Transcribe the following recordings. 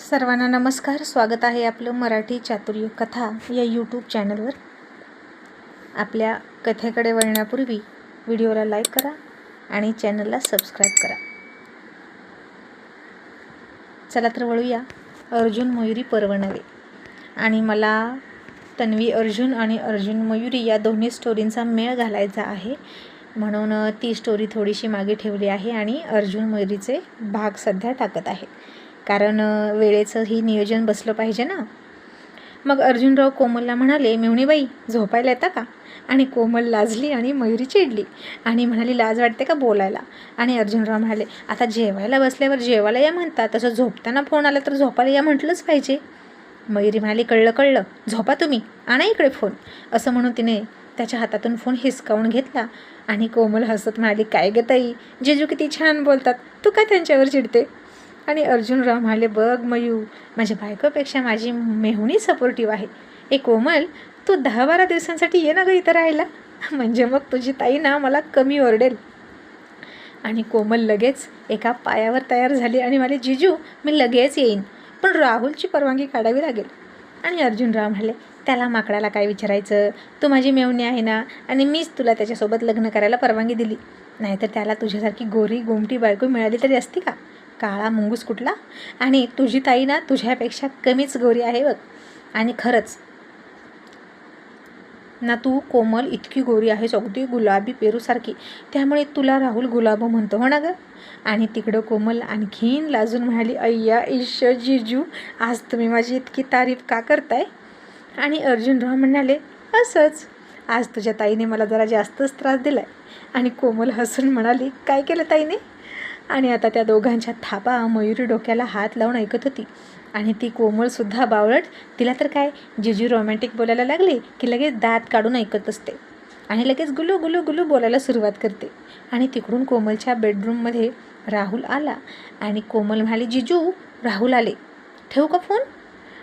सर्वांना नमस्कार. स्वागत आहे आपलं मराठी चातुर्य कथा या यूट्यूब चॅनलवर. आपल्या कथेकडे वळण्यापूर्वी व्हिडिओला लाईक करा आणि चॅनलला सबस्क्राईब करा. चला तर वळूया अर्जुन मयुरी पर्वणवे. आणि मला तन्वी अर्जुन आणि अर्जुन मयुरी या दोन्ही स्टोरींचा मेळ घालायचा आहे, म्हणून ती स्टोरी थोडीशी मागे ठेवली आहे आणि अर्जुन मयुरीचे भाग सध्या टाकत आहे, कारण वेळेचंही नियोजन बसलं पाहिजे ना. मग अर्जुनराव कोमलला म्हणाले, मेहुणीबाई झोपायला येता का? आणि कोमल लाजली आणि मयुरी चिडली आणि म्हणाली, लाज वाटते का बोलायला? आणि अर्जुनराव म्हणाले, आता जेवायला बसल्यावर जेवायला या म्हणतात, तसं झोपताना फोन आला तर झोपायला या म्हटलंच पाहिजे. मयुरी म्हणाली, कळलं, झोपा तुम्ही, आणा इकडे फोन. असं म्हणून तिने त्याच्या हातातून फोन हिसकावून घेतला आणि कोमल हसत म्हणाली, काय ग ताई, जेजू किती छान बोलतात, तू काय त्यांच्यावर चिडते? आणि अर्जुनराव म्हणाले, बघ मयू, माझ्या बायकोपेक्षा माझी मेहुणी सपोर्टिव्ह आहे. ए कोमल, तू 10-12 दिवसांसाठी ये ना गं इथं राहायला, म्हणजे मग तुझी ताई ना मला कमी ओरडेल. आणि कोमल लगेच एका पायावर तयार झाली आणि म्हणाले, जिजू मी लगेच येईन, पण राहुलची परवानगी काढावी लागेल. आणि अर्जुनराव म्हणाले, त्याला माकडाला काय विचारायचं, तू माझी मेहुणी आहे ना, आणि मीच तुला त्याच्यासोबत लग्न करायला परवानगी दिली, नाहीतर त्याला तुझ्यासारखी गोरी गोमटी बायको मिळाली तरी असती का, काळा मुंगूस कुठला. आणि तुझी ताई ना तुझ्यापेक्षा कमीच गोरी आहे बघ. आणि खरंच ना, तू कोमल इतकी गोरी आहेस, अगदी गुलाबी पेरूसारखी, त्यामुळे तुला राहुल गुलाब म्हणतो, हो ना गं. आणि तिकडं कोमल आणखीन लाजून म्हणाली, अय्या ईश जिजू, आज तुम्ही माझी इतकी तारीफ का करताय? आणि अर्जुनराव म्हणाले, असंच, आज तुझ्या ताईने मला जरा जास्तच त्रास दिलाय. आणि कोमल हसून म्हणाली, काय केलं ताईने? आणि आता त्या दोघांच्या थापा मयुरी डोक्याला हात लावून ऐकत होती. आणि ती कोमलसुद्धा बावळट, तिला तर काय, जिजू रोमॅन्टिक बोलायला लागले की लगेच दात काढून ऐकत असते आणि लगेच गुलू गुलू गुलू बोलायला सुरुवात करते. आणि तिकडून कोमलच्या बेडरूममध्ये राहुल आला आणि कोमल म्हणाली, जिजू राहुल आले, ठेवू का फोन?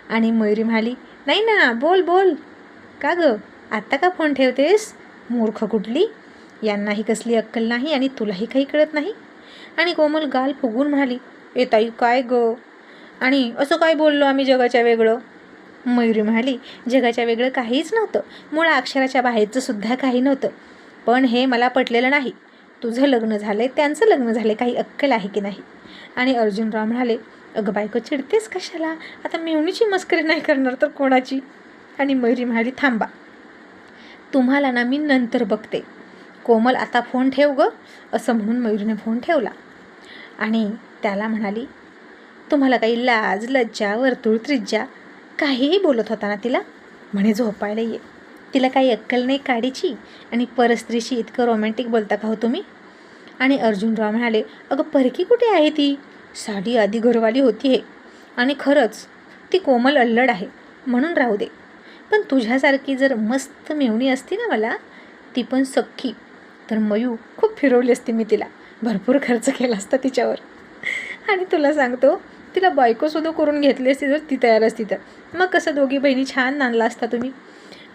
आणि मयुरी म्हणाली, नाही ना, बोल. का गं, आत्ता का फोन ठेवतेस, मूर्ख कुठली, यांनाही कसली अक्कल नाही आणि तुलाही काही कळत नाही. आणि कोमल गाल फुगून म्हणाली, ए ताई काय गं, आणि असं काय बोललो आम्ही जगाच्या वेगळं? मयुरी म्हणाली, जगाच्या वेगळं काहीच नव्हतं, मुळा अक्षराच्या बाहेरचं सुद्धा काही नव्हतं, पण हे मला पटलेलं नाही. तुझं लग्न झालंय, त्यांचं लग्न झालंय, काही अक्कल आहे की नाही? आणि अर्जुनराव म्हणाले, अगं बायको चिडतेस कशाला, आता मेहुणीची मस्करी नाही करणार तर कोणाची? आणि मयुरी म्हणाली, थांबा, तुम्हाला ना मी नंतर बघते. कोमल आता फोन ठेव गं. असं म्हणून मयुरीने फोन ठेवला आणि त्याला म्हणाली, तुम्हाला काही लाज लज्जा वर्तुळ त्रिज्या काहीही बोलत होता ना तिला, म्हणे झोपायला ये, तिला काही अक्कल नाही काडीची, आणि परस्त्रीशी इतकं रोमॅन्टिक बोलता का हो तुम्ही? आणि अर्जुनराव म्हणाले, अगं परकी कुठे आहे ती, साडी आधी घरवाली होती हे, आणि खरंच ती कोमल अल्लड आहे, म्हणून राहू दे, पण तुझ्यासारखी जर मस्त मेहुणी असती ना मला, ती पण सख्खी, तर मयू खूप फिरवली असती मी तिला, भरपूर खर्च केला असता तिच्यावर, आणि तुला सांगतो तिला बायकोसुद्धा करून घेतली असती जर ती तयार असती तर, मग कसं दोघी बहिणी छान नांदला असता तुम्ही.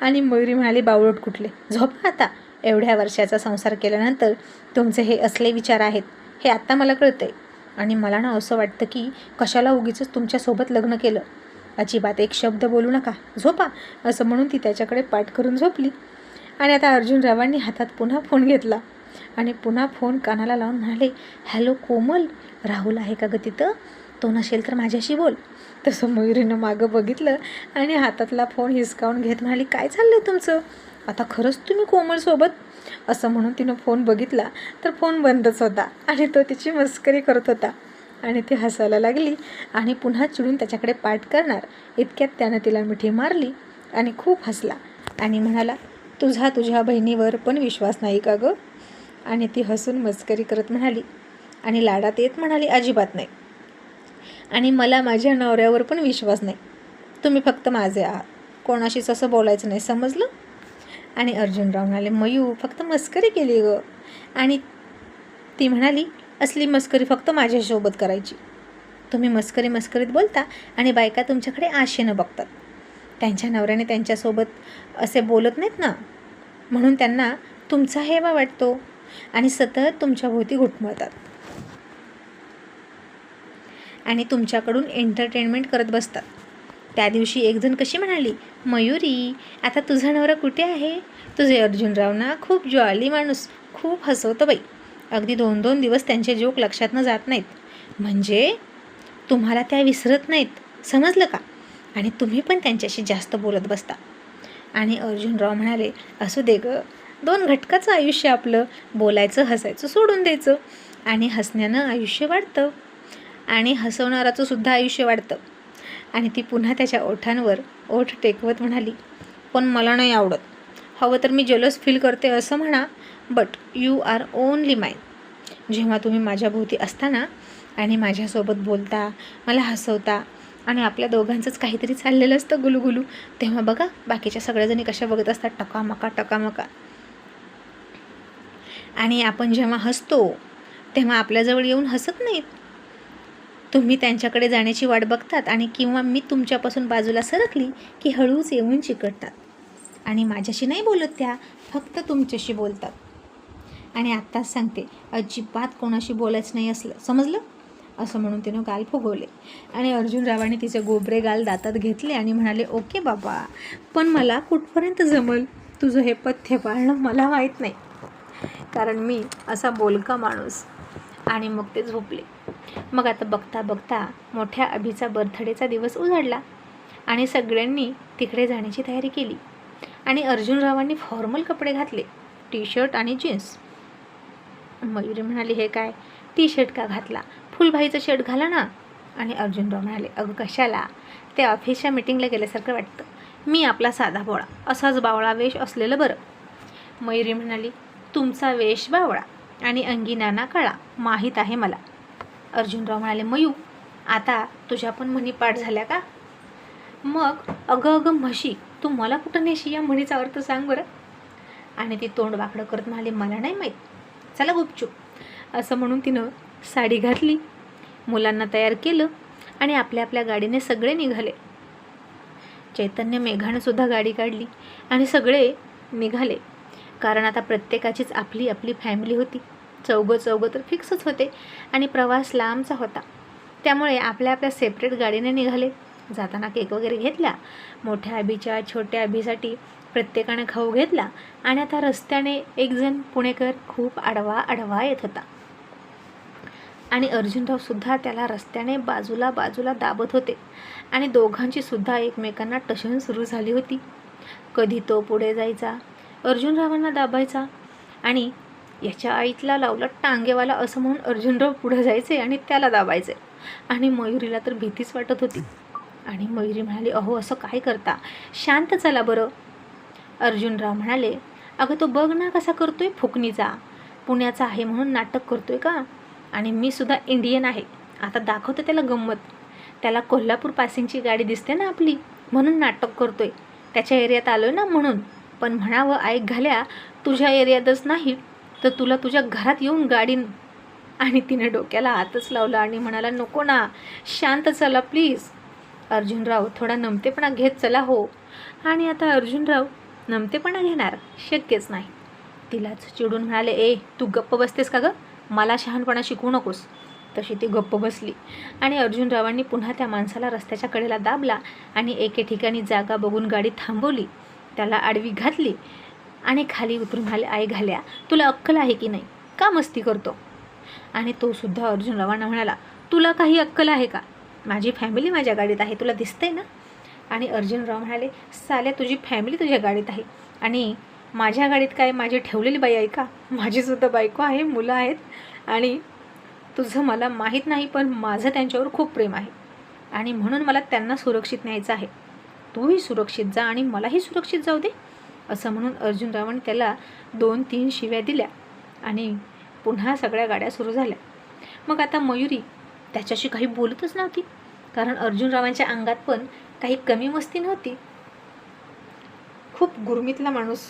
आणि मयुरी म्हणाली, बावळट कुठले, झोपा आता, एवढ्या वर्षाचा संसार केल्यानंतर तुमचे हे असले विचार आहेत हे आत्ता मला कळतंय. आणि मला ना असं वाटतं की कशाला उगीच तुमच्यासोबत लग्न केलं, अजिबात एक शब्द बोलू नका, झोपा. असं म्हणून ती त्याच्याकडे पाठ करून झोपली. आणि आता अर्जुनरावांनी हातात पुन्हा फोन घेतला आणि पुन्हा फोन कानाला लावून म्हणाले, हॅलो कोमल, राहुल आहे का गं तिथं, तो नसेल तर माझ्याशी बोल. तसं मयुरीनं मागं बघितलं आणि हातातला फोन हिसकावून घेत म्हणाली, काय चाललं तुमचं, आता खरंच तुम्ही कोमलसोबत? असं म्हणून तिनं फोन बघितला तर फोन बंदच होता आणि तो तिची मस्करी करत होता. आणि ती हसायला लागली आणि पुन्हा चिडून त्याच्याकडे पाठ करणार इतक्यात त्यानं तिला मिठी मारली आणि खूप हसला आणि म्हणाला, तुझ्या बहिणीवर पण विश्वास नाही का गं? आणि ती हसून मस्करी करत म्हणाली आणि लाडात येत म्हणाली, अजिबात नाही, आणि मला माझ्या नवऱ्यावर पण विश्वास नाही, तुम्ही फक्त माझे आहात, कोणाशीच असं बोलायचं नाही, समजलं? आणि अर्जुनराव म्हणाले, मयू फक्त मस्करी केली गं. आणि ती म्हणाली, असली मस्करी फक्त माझ्यासोबत करायची, तुम्ही मस्करीत बोलता आणि बायका तुमच्याकडे आशेनं बघतात, त्यांच्या नवऱ्याने त्यांच्यासोबत असे बोलत नाहीत ना, म्हणून त्यांना तुमचा हेवा वाटतो आणि सतत तुमच्या भोवती घुटमळतात. आणि तुमच्याकडून एंटरटेनमेंट करत बसतात. त्या दिवशी एकजण कशी म्हणाली, मयुरी आता तुझा नवरा कुठे आहे? तुझे अर्जुनराव ना खूप जॉली माणूस, खूप हसवतं बाई. अगदी 2-2 दिवस त्यांचे जोक लक्षातनं जात नाहीत. म्हणजे तुम्हाला त्या विसरत नाहीत, समजलं का? आणि तुम्ही पण त्यांच्याशी जास्त बोलत बसता. आणि अर्जुनराव म्हणाले, असू दे गं, 2 घटकाचं आयुष्य आपलं, बोलायचं हसायचं सोडून द्यायचं. आणि हसण्यानं आयुष्य वाढतं आणि हसवणाराचं सुद्धा आयुष्य वाढतं. आणि ती पुन्हा त्याच्या ओठांवर ओठ टेकवत म्हणाली, पण मला नाही आवडत. हवं तर मी जलस फील करते असं म्हणा, but you are only mine. जेव्हा तुम्ही माझ्याभोवती असताना आणि माझ्यासोबत बोलता, मला हसवता आणि आपल्या दोघांचंच काहीतरी चाललेलं असतं गुलुगुलू, तेव्हा बघा बाकीच्या सगळ्याजणी कशा बघत असतात, टकामका टकामका. आणि आपण जेव्हा हसतो तेव्हा आपल्याजवळ येऊन हसत नाहीत. तुम्ही त्यांच्याकडे जाण्याची वाट बघतात आणि किंवा मी तुमच्यापासून बाजूला सरकली की हळूच येऊन चिकटतात. आणि माझ्याशी नाही बोलत, त्या फक्त तुमच्याशी बोलतात. आणि आत्ताच सांगते, अजिबात कोणाशी बोलायचं नाही असलं, समजलं? असं म्हणून तिनं गाल फुगवले. आणि अर्जुनरावाने तिचे गोबरे गाल दातात घेतले आणि म्हणाले, ओके बाबा, पण मला कुठपर्यंत जमल तुझं हे पथ्य पाळणं मला माहीत नाही, कारण मी असा बोलका माणूस. आणि मग ते झोपले. मग आता बघता बघता मोठ्या अभिचा बर्थडेचा दिवस उजाडला आणि सगळ्यांनी तिकडे जाण्याची तयारी केली. आणि अर्जुनरावांनी फॉर्मल कपडे घातले, टी शर्ट आणि जीन्स. मयुरी म्हणाली, हे काय, टी शर्ट का घातला? फुलभाईचं शर्ट घाला ना. आणि अर्जुनराव म्हणाले, अगं कशाला, ते ऑफिसच्या मीटिंगला गेल्यासारखं वाटतं. मी आपला साधा बोळा, असाच बावळा वेश असलेलं बरं. मयुरी म्हणाली, तुमचा वेश बावळा आणि अंगिनाना काळा माहीत आहे मला. अर्जुनराव म्हणाले, मयू आता तुझ्या पण म्हणी पाठ झाल्या का? मग अगं म्हशी, तू मला कुठं नेशी, या म्हणीचा अर्थ सांग बरं. आणि ती तोंड वाकडं करत म्हणाली, मला नाही माहीत, चला गुपचूप. असं म्हणून तिनं साडी घातली, मुलांना तयार केलं आणि आपल्या आपल्या गाडीने सगळे निघाले. चैतन्य मेघानं सुद्धा गाडी काढली आणि सगळे निघाले, कारण आता प्रत्येकाचीच आपली आपली फॅमिली होती. चौघं तर फिक्सच होते आणि प्रवास लांबचा होता, त्यामुळे आपल्या आपल्या सेपरेट गाडीने निघाले. जाताना केक वगैरे घेतला, मोठ्या अभिच्या छोट्या अभिसाठी प्रत्येकाने खाऊ घेतला. आणि आता रस्त्याने एकजण पुणेकर खूप आडवा येत होता आणि अर्जुनराव सुद्धा त्याला रस्त्याने बाजूला दाबत होते. आणि दोघांची सुद्धा एकमेकांना टशन सुरू झाली होती. कधी तो पुढे जायचा, अर्जुनरावांना दाबायचा आणि याच्या आईतला लावला टांगेवाला असं म्हणून अर्जुनराव पुढे जायचे आणि त्याला दाबायचे. आणि मयुरीला तर भीतीच वाटत होती. आणि मयुरी म्हणाली, अहो असं काय करता, शांत चला बरं. अर्जुनराव म्हणाले, अगं तो बघ ना कसा करतोय फुकणीचा, पुण्याचा आहे म्हणून नाटक करतोय का? आणि मी सुद्धा इंडियन आहे, आता दाखवतो त्याला गंमत. त्याला कोल्हापूर पासिंगची गाडी दिसते ना आपली, म्हणून नाटक करतोय, त्याच्या एरियात आलोय ना म्हणून. पण म्हणावं, ऐक घाल्या, तुझ्या एरियातच नाही तर तुला तुझ्या घरात येऊन गाडीन. आणि तिने डोक्याला हातच लावला आणि म्हणाला, नको ना, शांत चला प्लीज. अर्जुनराव थोडा नमतेपणा घेत, चला हो. आणि आता अर्जुनराव नमतेपणा घेणार शक्यच नाही. तिलाच चिडून म्हणाले, ए तू गप्प बसतेस का गं, मला शहाणपणा शिकवू नकोस. तशी ती गप्प बसली. आणि अर्जुनरावांनी पुन्हा त्या माणसाला रस्त्याच्या कडेला दाबला आणि एके ठिकाणी जागा बघून गाडी थांबवली, त्याला आडवी घातली आणि खाली उतरून म्हणाले, आई घाल्या, तुला अक्कल आहे की नाही, का मस्ती करतो? आणि तो सुद्धा अर्जुनरावांना म्हणाला, तुला काही अक्कल आहे का, माझी फॅमिली माझ्या गाडीत आहे, तुला दिसतंय ना? आणि अर्जुनराव म्हणाले, साल्या तुझी फॅमिली तुझ्या गाडीत आहे आणि माझ्या गाडीत काय माझी ठेवलेली बाई आहे का? माझीसुद्धा बायको आहे, मुलं आहेत आणि तुझं मला माहीत नाही, पण माझं त्यांच्यावर खूप प्रेम आहे आणि म्हणून मला त्यांना सुरक्षित न्यायचं आहे. तूही सुरक्षित जा आणि मलाही सुरक्षित जाऊ दे. असं म्हणून अर्जुनरावांनी त्याला 2-3 शिव्या दिल्या आणि पुन्हा सगळ्या गाड्या सुरू झाल्या. मग आता मयुरी त्याच्याशी काही बोलतच नव्हती, कारण अर्जुनरावांच्या अंगात पण काही कमी मस्ती नव्हती. खूप गुरमीतला माणूस,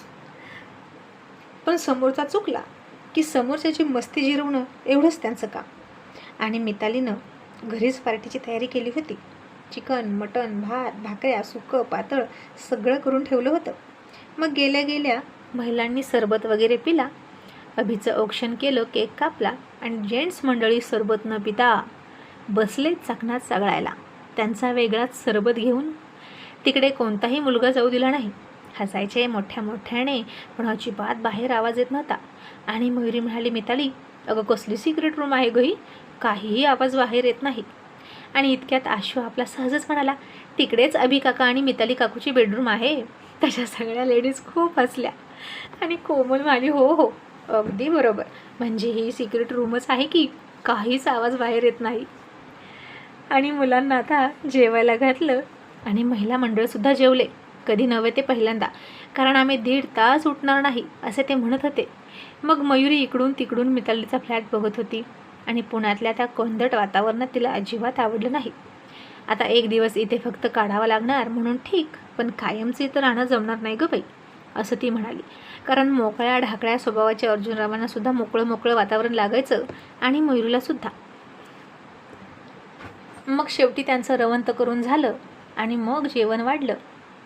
पण समोरचा चुकला की समोरच्याची मस्ती जिरवणं एवढंच त्यांचं काम. आणि मितालीनं घरीच पार्टीची तयारी केली होती. चिकन, मटण, भात, भाकऱ्या, सुकं पातळ सगळं करून ठेवलं होतं. मग गेल्या गेल्या महिलांनी सरबत वगैरे पिला, अभिचं औक्षण केलं, केक कापला आणि जेंट्स मंडळी सरबत न पिता बसले चकनात चगळायला. त्यांचा वेगळाच सरबत घेऊन. तिकडे कोणताही मुलगा जाऊ दिला नाही. हसायचे मोठ्या मोठ्याने, पण अजिबात बाहेर आवाज येत नव्हता. आणि मयुरी म्हणाली, मिताली, अगं कसली सिक्रेट रूम आहे गं ही, काहीही आवाज बाहेर येत नाही. आणि इतक्यात आशू आपला सहजच म्हणाला, तिकडेच अभि काका आणि मिताली काकूची बेडरूम आहे. तशा सगळ्या लेडीज खूप हसल्या. आणि कोमल म्हणाली, हो हो अगदी बरोबर, म्हणजे ही सिक्रेट रूमच आहे की काहीच आवाज बाहेर येत नाही. आणि मुलांना आता जेवायला घातलं आणि महिला मंडळसुद्धा जेवले. कधी नव्हे ते पहिल्यांदा, कारण आम्ही 1.5 तास उठणार नाही असे ते म्हणत होते. मग मयुरी इकडून तिकडून मितालीचा फ्लॅट बघत होती आणि पुण्यातल्या त्या कोंदट वातावरणात तिला अजिबात आवडलं नाही. आता 1 दिवस इथे फक्त काढावा लागणार म्हणून ठीक, पण कायमचे इथं राहणं जमणार नाही गं बाई, असं ती म्हणाली. कारण मोकळ्या ढाकळ्या स्वभावाच्या अर्जुनरावांना सुद्धा मोकळं वातावरण लागायचं आणि मयुरीलासुद्धा. मग शेवटी त्यांचं रवंत करून झालं आणि मग जेवण वाढलं.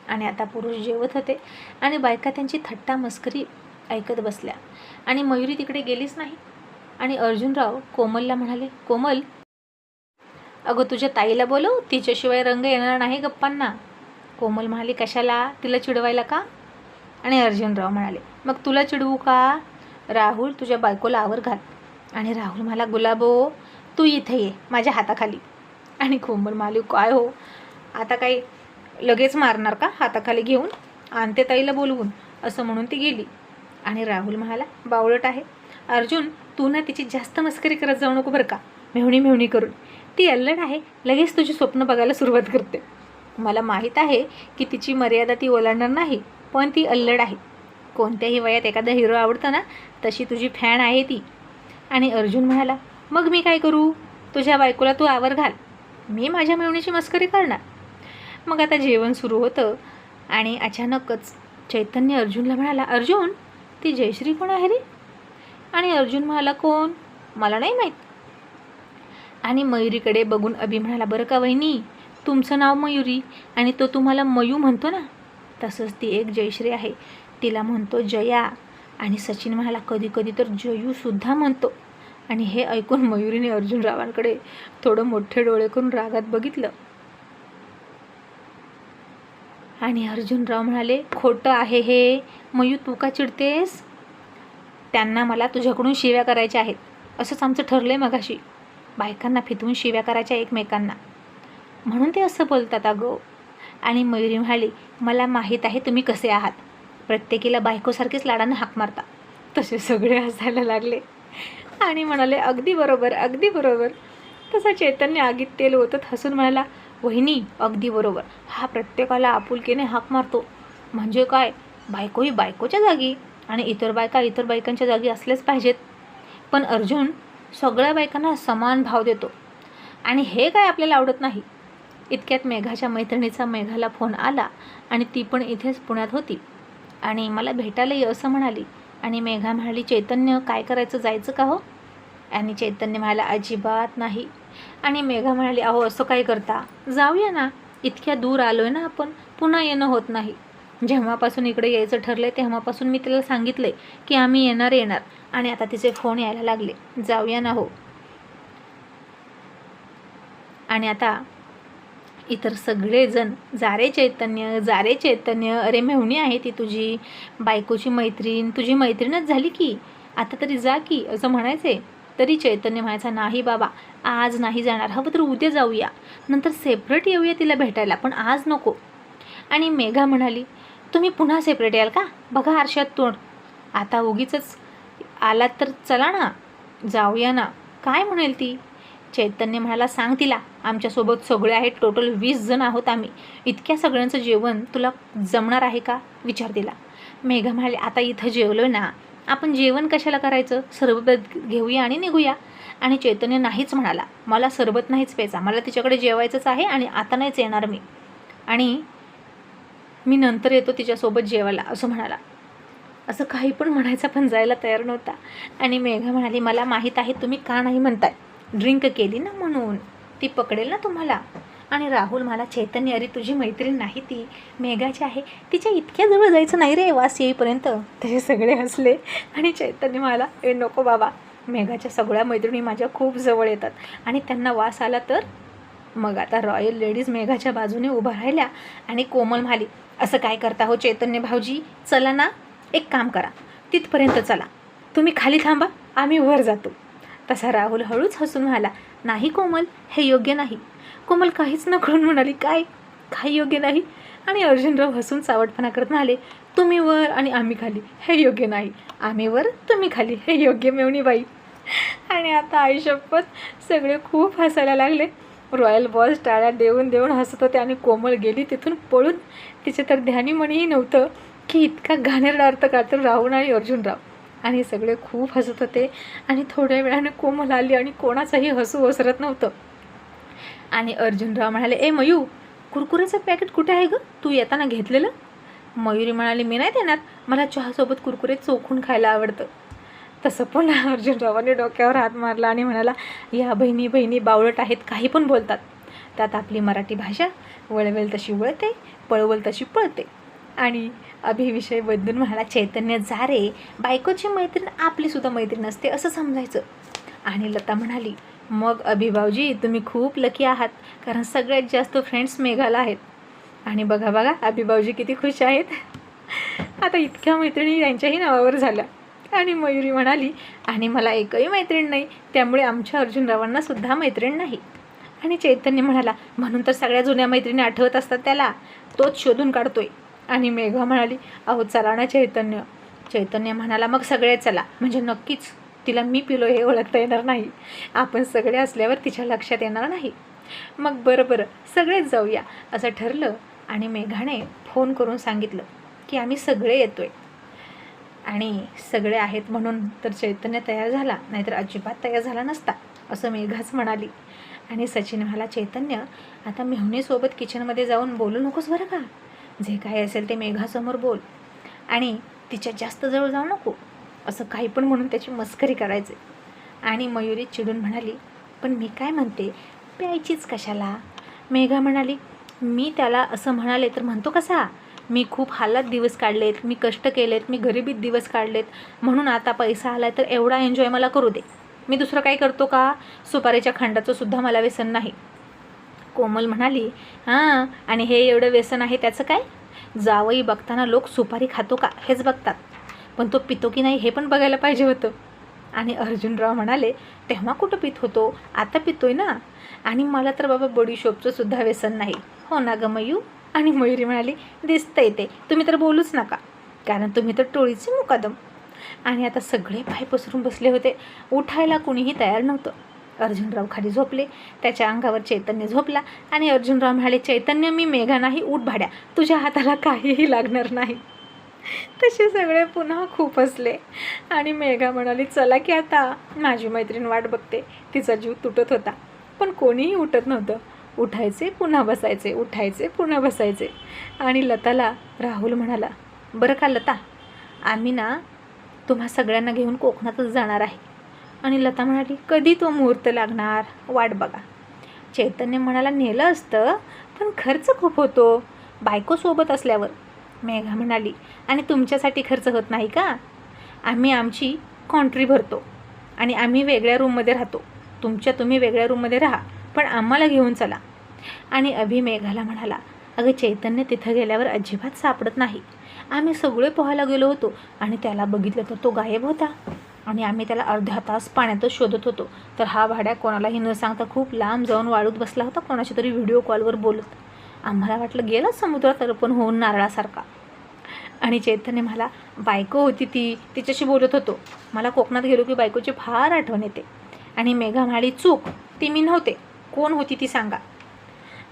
आणि आता पुरुष जेवत होते आणि बायका त्यांची थट्टा मस्करी ऐकत बसल्या. आणि मयुरी तिकडे गेलीच नाही. आणि अर्जुनराव कोमलला म्हणाले, कोमल, अगं तुझ्या ताईला बोलव, तिच्याशिवाय रंग येणार नाही गप्पांना. कोमल म्हणाली, कशाला, तिला चिडवायला का? आणि अर्जुनराव म्हणाले, मग तुला चिडवू का? राहुल, तुझ्या बायकोला आवर घाल. आणि राहुल म्हणाला, गुलाबो, तू इथे ये माझ्या हाताखाली. आणि कोमल म्हणाली, काय हो, आता काही लगेच मारणार का हाताखाली घेऊन? आणते ताईला बोलवून, असं म्हणून ती गेली. आणि राहुल म्हणाला, बावळट आहे अर्जुन, तू ना तिची जास्त मस्करी करत जाऊ नको बरं का, मेहुणी करून. ती अल्लड आहे, लगेच तुझी स्वप्न बघायला सुरुवात करते. मला माहीत आहे की तिची मर्यादा ती ओलांडणार नाही, पण ती अल्लड आहे. कोणत्याही वयात एखादा हिरो आवडतं ना, तशी तुझी फॅन आहे ती. आणि अर्जुन म्हणाला, मग मी काय करू? तुझ्या बायकोला तू आवर घाल, मी माझ्या मेहुणीची मस्करी करणार. मग आता जेवण सुरू होतं आणि अचानकच चैतन्य अर्जुनला म्हणाला, अर्जुन, ती जयश्री कोण आहे रे? आणि अर्जुन म्हणाला, कोण? मला नाही माहीत. आणि मयुरीकडे बघून अभि म्हणाला, बरं का वहिनी, तुमचं नाव मयुरी आणि तो तुम्हाला मयू म्हणतो ना, तसंच ती एक जयश्री आहे, तिला म्हणतो जया. आणि सचिन म्हणाला, कधी कधी तर जयूसुद्धा म्हणतो. आणि हे ऐकून मयुरीने अर्जुनरावांकडे थोडं मोठे डोळे करून रागात बघितलं. आणि अर्जुनराव म्हणाले, खोटं आहे हे, मयू तू का चिडतेस? त्यांना मला तुझ्याकडून शिव्या करायच्या आहेत, असंच आमचं ठरलं आहे मगाशी. बायकांना फितवून शिव्या करायच्या एकमेकांना, म्हणून ते असं बोलतात अगं. आणि मयुरी म्हणाली, मला माहीत आहे तुम्ही कसे आहात, प्रत्येकीला बायकोसारखीच लाडानं हाक मारता. तसे सगळे हसायला लागले आणि म्हणाले, अगदी बरोबर अगदी बरोबर. तसा चैतन्य आगीत तेल ओतत हसून म्हणाला, वहिनी अगदी बरोबर, हा प्रत्येकाला आपुलकीने हाक मारतो. म्हणजे काय, बायकोही बायकोच्या जागी आणि इतर बायका इतर बायकांच्या जागी असलेच पाहिजेत. पण अर्जुन सगळ्या बायकांना समान भाव देतो आणि हे काय आपल्याला आवडत नाही. इतक्यात मेघाच्या मैत्रिणीचा मेघाला फोन आला आणि ती पण इथेच पुण्यात होती आणि मला भेटायला ये असं म्हणाली. आणि मेघा म्हणाली, चैतन्य काय करायचं, जायचं का हो? आणि चैतन्य म्हणाला, अजिबात नाही. आणि मेघा म्हणाली, अहो असं काय करता, जाऊया ना, इतक्या दूर आलो आहे ना आपण, पुन्हा येणं होत नाही. जेव्हापासून इकडे यायचं ठरलं आहे तेव्हापासून मी तिला सांगितलं आहे की आम्ही येणार आणि आता तिचे फोन यायला लागले, जाऊया ना हो. आणि आता इतर सगळेजण, जा रे चैतन्य, अरे मेहुणी आहे ती तुझी बायकोची मैत्रीण, तुझी मैत्रीणच झाली की, आता तरी जा की, असं म्हणायचे. तरी चैतन्य म्हणायचा, नाही बाबा, आज नाही जाणार, हवं तर उद्या जाऊया, नंतर सेपरेट येऊया तिला भेटायला, पण आज नको. आणि मेघा म्हणाली, तुम्ही पुन्हा सेपरेट याल का? बघा आरशात तोंड, आता उगीच आलात तर चला ना, जाऊया ना. काय म्हणेल ती? चैतन्य म्हणाला, सांग तिला, आमच्यासोबत सगळे आहेत, टोटल 20 जण आहोत आम्ही, इतक्या सगळ्यांचं जेवण तुला जमणार आहे का, विचार तिला. मेघा म्हणाले, आता इथं जेवलो ना आपण, जेवण कशाला करायचं, सरबत घेऊया आणि निघूया. आणि चैतन्य नाहीच म्हणाला, मला सरबत नाहीच प्यायचा, मला तिच्याकडे जेवायचंच आहे आणि आता नाहीच येणार मी, आणि मी नंतर येतो तिच्यासोबत जेवायला, असं म्हणाला. असं काही पण म्हणायचा पण जायला तयार नव्हता. आणि मेघा म्हणाली, मला माहीत आहे तुम्ही का नाही म्हणताय, ड्रिंक केली ना म्हणून, ती पकडेल ना तुम्हाला. आणि राहुल म्हणाला, चैतन्य, अरे तुझी मैत्रीण नाही ती, मेघाची आहे, तिच्या इतक्या जवळ जायचं नाही रे वास येईपर्यंत. तसे सगळे हसले आणि चैतन्य म्हणाला, ए नको बाबा, मेघाच्या सगळ्या मैत्रिणी माझ्या खूप जवळ येतात आणि त्यांना वास आला तर मग आता रॉयल लेडीज मेघाच्या बाजूने उभा राहिल्या आणि कोमल म्हणाली, असं काय करता हो चैतन्य भाऊजी, चला ना, एक काम करा, तिथपर्यंत चला, तुम्ही खाली थांबा, आम्ही वर जातो. तसा राहुल हळूच हसून म्हणाला, नाही कोमल, हे योग्य नाही. कोमल काहीच न कळून म्हणाली, काय काही योग्य नाही. आणि अर्जुनराव हसून सावटपणा करत म्हणाले, तुम्ही वर आणि आम्ही खाली, हे योग्य नाही. आम्ही वर, तुम्ही खाली, हे योग्य मेवणीबाई. आणि आता आईशपथ सगळे खूप हसायला लागले. रॉयल बॉस टाळ्या देऊन देऊन हसत होते आणि कोमल गेली तिथून पळून. तिचे तर ध्यानीमणीही नव्हतं की इतका घाणेरडा अर्थ काढतील राहुल आणि अर्जुनराव. आणि सगळे खूप हसत होते. आणि थोड्या वेळाने कोमल आली आणि कोणाचाही हसू ओसरत नव्हतं. आणि अर्जुनराव म्हणाले, ए मयू, कुरकुरेचं पॅकेट कुठे आहे गं, तू येताना घेतलेलं? मयुरी म्हणाली, मी नाही देणार, मला चहासोबत कुरकुरे चोखून खायला आवडतं. तसं पण अर्जुनरावाने डोक्यावर हात मारला आणि म्हणाला, या बहिणी बहिणी बावळट आहेत, काही पण बोलतात. त्यात आपली मराठी भाषा वळवेल तशी वळते, पळवल तशी पळते. आणि अभिविषय बदलून म्हणाला, चैतन्य जा रे, बायकोची मैत्रीण आपलीसुद्धा मैत्रीण असते असं समजायचं. आणि लता म्हणाली, मग अभिभाऊजी तुम्ही खूप लकी आहात, कारण सगळ्यात जास्त फ्रेंड्स मेघाला आहेत. आणि बघा बघा अभिभाऊजी किती खुश आहेत. आता इतक्या मैत्रिणी त्यांच्याही नावावर झाल्या. आणि मयुरी म्हणाली, आणि मला एकही मैत्रीण नाही, त्यामुळे आमच्या अर्जुनरावांना सुद्धा मैत्रीण नाही. आणि चैतन्य म्हणाला, म्हणून तर सगळ्या जुन्या मैत्रिणी आठवत असतात त्याला, तोच शोधून काढतोय. आणि मेघा म्हणाली, अहो चला ना चैतन्य. चैतन्य म्हणाला, मग सगळे चला, म्हणजे नक्कीच तिला मी पिलो हे ओळखता येणार नाही, आपण सगळे असल्यावर तिच्या लक्षात येणार नाही. मग बरं सगळेच जाऊया असं ठरलं. आणि मेघाने फोन करून सांगितलं की आम्ही सगळे येतोय. आणि सगळे आहेत म्हणून तर चैतन्य तयार झाला, नाहीतर अजिबात तयार झाला नसता असं मेघाच म्हणाली. आणि सचिन म्हणाला, चैतन्य आता मेहुणीसोबत किचनमध्ये जाऊन बोलू नकोस बरं का, जे काय असेल ते मेघासमोर बोल आणि तिच्या जास्त जवळ जाऊ नको, असं काही पण म्हणून त्याची मस्करी करायचे. आणि मयुरी चिडून म्हणाली, पण मी काय म्हणते, प्यायचीच कशाला? मेघा म्हणाली, मी त्याला असं म्हणाले तर म्हणतो कसा, मी खूप हालात दिवस काढलेत, मी कष्ट केलेत, मी गरिबीत दिवस काढलेत, म्हणून आता पैसा आला तर एवढा एन्जॉय मला करू दे. मी दुसरं काही करतो का? सुपारीच्या खंडाचं सुद्धा मला व्यसन नाही. कोमल म्हणाली, हां, आणि हे एवढं व्यसन आहे त्याचं काय? जावई बघताना लोक सुपारी खातो का हेच बघतात, पण तो पितो की नाही हे पण बघायला पाहिजे होतं. आणि अर्जुनराव म्हणाले, तेव्हा कुठं पित होतो, आता पितोय ना. आणि मला तर बाबा बडीशोपचं सुद्धा व्यसन नाही, हो ना ग मयू? आणि मयुरी म्हणाली, दिसतंय ते, तुम्ही तर बोलूच नका, कारण तुम्ही तर टोळीचे मुकादम. आणि आता सगळे पाय पसरून बसले होते, उठायला कुणीही तयार नव्हतं. अर्जुनराव खाली झोपले, त्याच्या अंगावर चैतन्य झोपला. आणि अर्जुनराव म्हणाले, चैतन्य मी मेघा नाही, उठ भाड्या, तुझ्या हाताला काहीही लागणार नाही. तसे सगळे पुन्हा खूप हसले. आणि मेघा म्हणाली, चला की आता, माझी मैत्रीण वाट बघते. तिचा जीव तुटत होता, पण कोणीही उठत नव्हतं. उठायचे पुन्हा बसायचे, उठायचे पुन्हा बसायचे. आणि लताला राहुल म्हणाला, बरं का लता, आम्ही ना तुम्हा सगळ्यांना घेऊन कोकणातच जाणार आहे. आणि लता म्हणाली, कधी तो मुहूर्त लागणार, वाट बघा. चैतन्य म्हणाला, नेलं असतं पण खर्च खूप होतो बायकोसोबत असल्यावर. मेघा म्हणाली, आणि तुमच्यासाठी खर्च होत नाही का? आम्ही आमची कॉन्ट्री भरतो आणि आम्ही वेगळ्या रूममध्ये राहतो, तुम्ही वेगळ्या रूममध्ये राहा, पण आम्हाला घेऊन चला. आणि अभि मेघाला म्हणाला, अगं चैतन्य तिथं गेल्यावर अजिबात सापडत नाही. आम्ही सगळे पोहायला गेलो होतो आणि त्याला बघितलं तर तो गायब होता. आणि आम्ही त्याला अर्धा तास पाण्यातच शोधत होतो, तर हा भाड्या कोणालाही न सांगता खूप लांब जाऊन वाळूत बसला होता, कोणाशी तरी व्हिडिओ कॉलवर बोलत. आम्हाला वाटलं गेला समुद्रात अर्पण होऊन नारळासारखा. आणि चैतन्य मला, बायको होती ती, तिच्याशी बोलत होतो, मला कोकणात गेलो की बायकोची फार आठवण येते. आणि मेघा म्हणाली, चूक, ती मी नव्हते, कोण होती ती सांगा.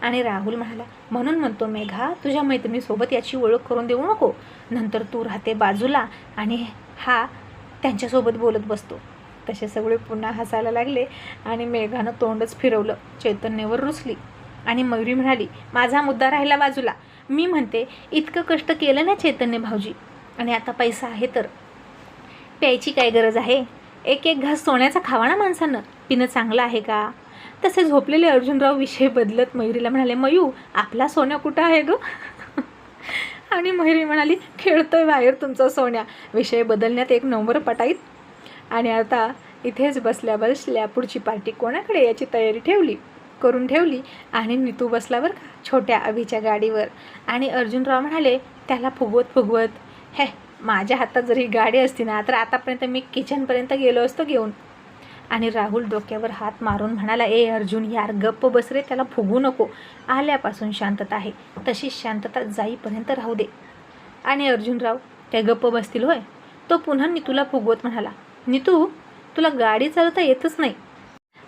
आणि राहुल म्हणाला, म्हणून म्हणतो मेघा, तुझ्या मैत्रिणीसोबत याची ओळख करून देऊ नको, नंतर तू राहते बाजूला आणि हा त्यांच्यासोबत बोलत बसतो. तसे सगळे पुन्हा हसायला लागले. आणि मेघानं तोंडच फिरवलं, चैतन्यावर रुसली. आणि मयुरी म्हणाली, माझा मुद्दा राहिला बाजूला, मी म्हणते इतकं कष्ट केलं ना चैतन्य भाऊजी, आणि आता पैसा आहे तर प्यायची काय गरज आहे? एक एक घास सोन्याचा खावा ना माणसानं, पिणं चांगलं आहे का? तसे झोपलेले अर्जुनराव विषय बदलत मयुरीला म्हणाले, मयू आपला सोन्या कुठं आहे ग? आणि मयुरी म्हणाली, खेळतोय बाहेर तुमचा सोन्या. विषय बदलण्यात एक नंबर पटाईत. आणि आता इथेच बसल्या बसल्या पुढची पार्टी कोणाकडे याची तयारी करून ठेवली. आणि नीतू बसला बरं का छोट्या अभिच्या गाडीवर. आणि अर्जुनराव म्हणाले त्याला फुगवत, हे माझ्या हातात जर ही गाडी असती ना तर आतापर्यंत मी किचनपर्यंत गेलो असतो घेऊन. आणि राहुल डोक्यावर हात मारून म्हणाला, ए अर्जुन यार गप्प बस रे, त्याला फुगू नको. आल्यापासून शांतता आहे, तशीच शांतता जाईपर्यंत राहू दे. आणि अर्जुनराव त्या गप्प बसतील होय. तो पुन्हा नीतूला फुगवत म्हणाला, नीतू तुला गाडी चालवता येतच नाही.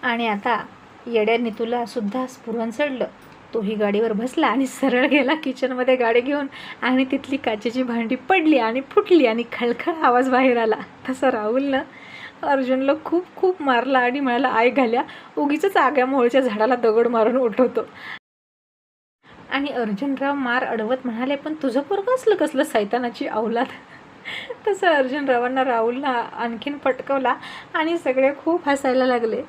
आणि आता येड्या नीतूला सुद्धा स्फुरण चढलं. तोही गाडीवर बसला आणि सरळ गेला किचनमध्ये गाडी घेऊन. आणि तिथली काचेची भांडी पडली आणि फुटली आणि खळखळ आवाज बाहेर आला. तसं राहुलनं अर्जुनला खूप मारला आणि म्हणाला, आय घाल्या उगीच आग्या मोहळच्या झाडाला दगड मारून उठवतो. आणि अर्जुनराव मार अडवत म्हणाले, पण तुझं पोरगं असलं कसलं सैतानाची औलाद. तसं अर्जुनरावांना राहुलला आणखीन पटकवला आणि सगळे खूप हसायला लागले.